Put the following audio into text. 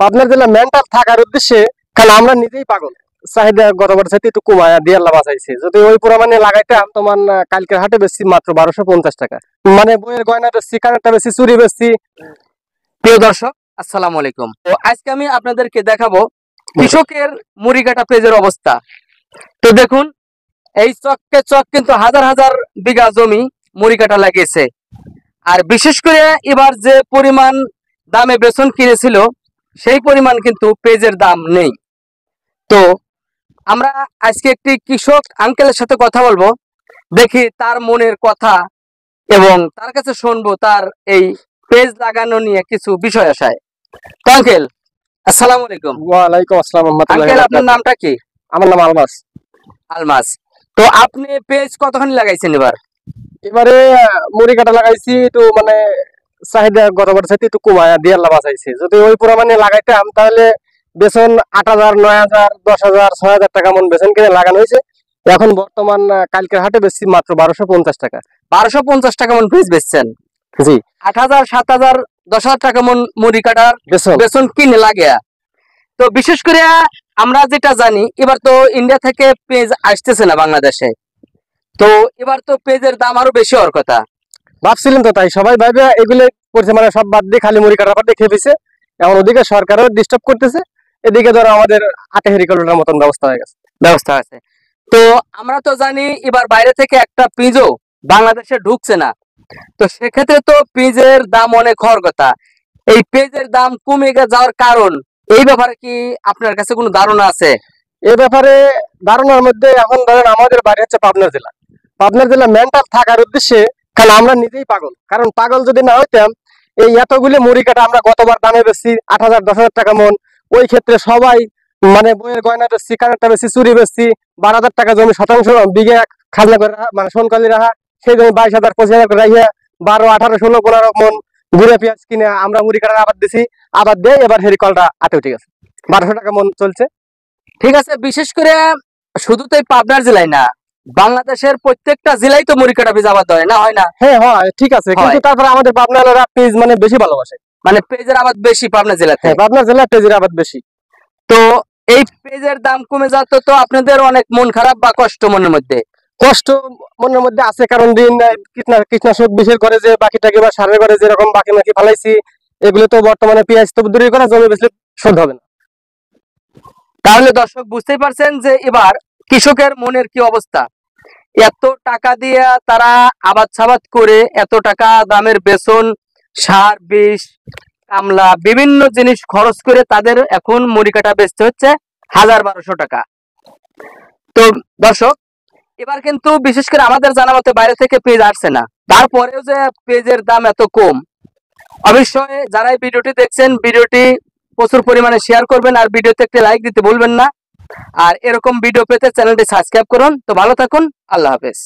পাবনার জেলা মেন্টাল থাকার উদ্দেশ্যে, কারণ আমরা নিজেই পাগল। চাহিদা গতবার চাইতে একটু কমায়া দিয়ে আল্লাহ বাঁচাইছে। যদি ওই পরিমাণে লাগাইতাম তোমার কালকের হাটে বেশি মাত্র 1250 টাকা। মানে বইয়ের গয়না বেশি, কানেরটা বেশি, চুরি বেশি। প্রিয় দর্শক, আসসালামু আলাইকুম। তো আজকে আমি আপনাদেরকে দেখাবো কৃষকের মুড়ি কাটা পেঁয়াজের অবস্থা। তো দেখুন, এই চককে চক কিন্তু হাজার হাজার বিঘা জমি মুড়ি কাটা লাগিয়েছে। আর বিশেষ করে এবার যে পরিমাণ দামে বেসন কিনেছিল সেই পরিমাণ কিন্তু পেঁয়াজের দাম নেই। তো আমরা আজকে একটি কৃষক আঙ্কেলের সাথে কথা বলবো, দেখি তার মনের কথা এবং তার কাছে শুনবো তার এই পেজ লাগানো নিয়ে কিছু বিষয় আসায়। তো আঙ্কেল, আসসালামু আলাইকুম। ওয়ালাইকুম আসসালাম। আঙ্কেল, আপনার নামটা কি? আমার নাম আলমাস। আলমাস। তো আপনি পেজ কতখানি লাগাইছেন এবার? এবারে মুড়ি কাটা লাগাইছি একটু, মানে চাহিদা গতবার চাইতে একটু কমায়া দিয়ে আল্লাহ বাঁচাইছে। যদি ওই পরিমাণে লাগাইতাম তাহলে বেতন 8,000, 9,000, 10,000, 6,000 টাকা মন বেতন কিনে লাগানো হয়েছে। এখন বর্তমান কালকের হাটে বেশি মাত্র 1250 টাকা। 1250 টাকা মন পেজ বেচছেন? জি। 8,000, 7,000, 10,000 টাকা মন মুড়ি কাটার বেতন কিনে লাগে। তো বিশেষ করে আমরা যেটা জানি, এবার তো ইন্ডিয়া থেকে পেজ আসতেছে না বাংলাদেশে। তো এবার তো পেজের দাম আরো বেশি হওয়ার কথা। ভাবছিলেন তো, তাই সবাই ভাবে এগুলো করছে, মানে সব বাদ দিয়ে খালি মুড়ি কাটার পর দেখে ফেলছে। এখন ওদিকে সরকারও ডিস্টার্ব করতেছে, এদিকে ধরো আমাদের আটে হেরিকল্টার মতন ব্যবস্থা হয়ে গেছে। ব্যবস্থা আছে। তো আমরা তো জানি এবার বাইরে থেকে একটা পিঁজও বাংলাদেশে ঢুকছে না। তো সেক্ষেত্রে তো পেঁয়াজের দাম অনেক হওয়ার কথা। এই পেঁয়াজের দাম কমে যাওয়ার কারণ, এই ব্যাপারে কি আপনার কাছে কোনো ধারণা আছে? এই ব্যাপারে ধারণার মধ্যে এখন ধরেন আমাদের বাড়ি হচ্ছে পাবনা জেলা। পাবনা জেলা মেন্টাল থাকার উদ্দেশ্যে, কারণ আমরা নিজেই পাগল। কারণ পাগল যদি না হইতাম, এই এতগুলি মুড়ি কাটা আমরা গতবার দামে বেশি 8,000, 10,000 টাকা মন। ওই ক্ষেত্রে সবাই মানে বইয়ের গয়না বেশি, কানেরটা বেশি, চুরি বেশি। 12,000 টাকা জমি শতাংশ বিঘে খাজনা করে রাখা, মানে সোনকালি রাখা। সেই জমি 22,000, 25,000 করে রাখিয়া 12, 18, 16, 15 মন গুড়ে পেঁয়াজ কিনে আমরা মুড়ি কাটার আবাদ দিছি। আবাদ দিয়ে এবার হেরিকলটা আটে উঠে গেছে, 1200 টাকা মন চলছে। ঠিক আছে, বিশেষ করে শুধু তো এই পাবনার জেলায় না, বাংলাদেশের প্রত্যেকটা জেলায় তো মুড়ি কাটা বীজ আবাদ হয় না, হয় না? হ্যাঁ হয়, ঠিক আছে, কিন্তু তারপরে আমাদের পাবনারা পেঁয়াজ মানে বেশি ভালোবাসে। মানে পেঁয়াজের আবাদ বেশি পাবনা জেলাতে? পাবনা জেলা পেঁয়াজের আবাদ বেশি। তো এই পেঁয়াজের দাম কমে যাচ্ছে, তো আপনাদের অনেক মন খারাপ বা কষ্ট মনের মধ্যে? কষ্ট মনের মধ্যে আছে, কারণ দিন কীটনাশক বিষের করে যে বাকিটাকে বা সারের করে যেরকম বাকি মাকি ফালাইছি, এগুলো তো বর্তমানে পেঁয়াজ তো দূরে করা, জমি বেশি শোধ হবে না। তাহলে দর্শক বুঝতেই পারছেন যে এবার কৃষকের মনের কি অবস্থা। এত টাকা দিয়ে তারা আবাদ সাবাদ করে, এত টাকা দামের বেতন, সার, বিষ, কামলা, বিভিন্ন জিনিস খরচ করে তাদের এখন মুড়ি কাটা বেচতে হচ্ছে 1,000-1,200 টাকা। তো দর্শক, এবার কিন্তু বিশেষ করে আমাদের জানা মতে বাইরে থেকে পেঁয়াজ আসছে না, তারপরেও যে পেঁয়াজের দাম এত কম। অবশ্যই যারা এই ভিডিওটি দেখছেন, ভিডিওটি প্রচুর পরিমাণে শেয়ার করবেন আর ভিডিওতে একটা লাইক দিতে ভুলবেন না। আর এরকম ভিডিও পেতে চ্যানেলটি সাবস্ক্রাইব করুন। তো ভালো থাকুন, আল্লাহ হাফেজ।